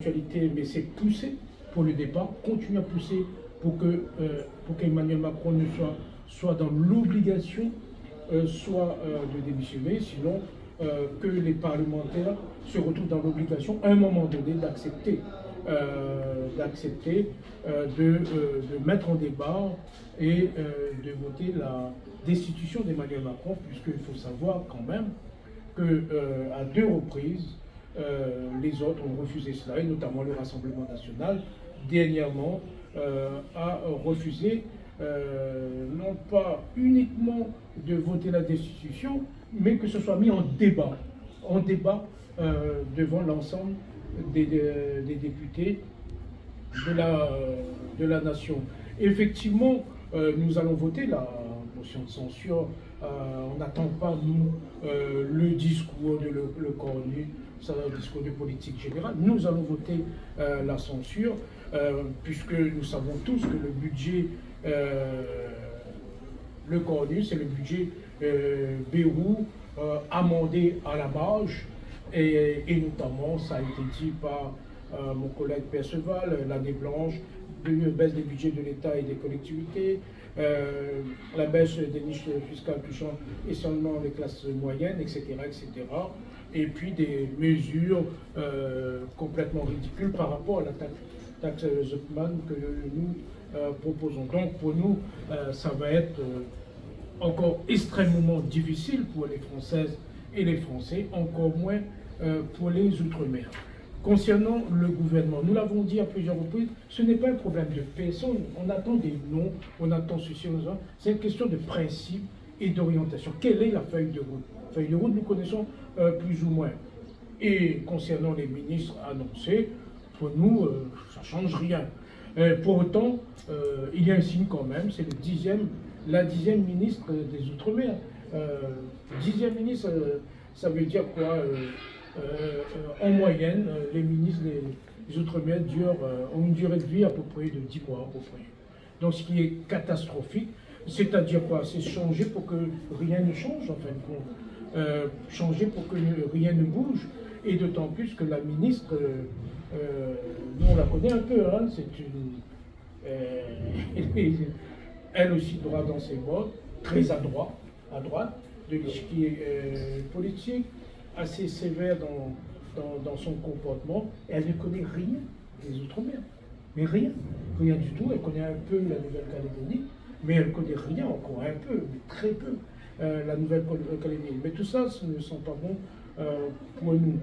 Mais c'est pousser pour le départ, continuer à pousser pour qu'Emmanuel Macron ne soit dans l'obligation soit de démissionner, sinon que les parlementaires se retrouvent dans l'obligation à un moment donné d'accepter de mettre en débat et de voter la destitution d'Emmanuel Macron, puisqu'il faut savoir quand même qu'à 2 reprises, les autres ont refusé cela, et notamment le Rassemblement national, dernièrement, a refusé non pas uniquement de voter la destitution, mais que ce soit mis en débat devant l'ensemble des députés de la nation. Effectivement, nous allons voter la motion de censure. On n'attend pas, nous, le discours de le contenu, le discours de politique générale. Nous allons voter la censure, puisque nous savons tous que le budget, le contenu, c'est le budget Bayrou, amendé à la marge, et notamment, ça a été dit par mon collègue Perceval, l'année blanche, de baisse des budgets de l'État et des collectivités, la baisse des niches fiscales touchant essentiellement les classes moyennes, etc., etc. Et puis des mesures complètement ridicules par rapport à la taxe Zuckman que nous proposons. Donc pour nous, ça va être encore extrêmement difficile pour les Françaises et les Français, encore moins pour les Outre-mer. Concernant le gouvernement, nous l'avons dit à plusieurs reprises, ce n'est pas un problème de personne. On attend des noms, on attend ceci, c'est une question de principe et d'orientation. Quelle est la feuille de route? La feuille de route, nous connaissons plus ou moins. Et concernant les ministres annoncés, pour nous, ça ne change rien. Pour autant, il y a un signe quand même, c'est la 10e ministre des Outre-mer. 10e ministre, ça veut dire quoi? En moyenne, les ministres des Outre-mer ont une durée de vie à peu près de 10 mois. À peu près. Donc ce qui est catastrophique, c'est-à-dire quoi? C'est changer pour que rien ne change en fin de compte. Changer pour que rien ne bouge. Et d'autant plus que la ministre, nous on la connaît un peu, hein, elle aussi droit dans ses modes, très à droite de l'échiquier politique, assez sévère dans son comportement, et elle ne connaît rien des Outre-mer. Mais rien du tout. Elle connaît un peu la Nouvelle-Calédonie, mais elle ne connaît rien encore, un peu, mais très peu, la Nouvelle-Calédonie. Mais tout ça, ce ne sont pas bons pour nous.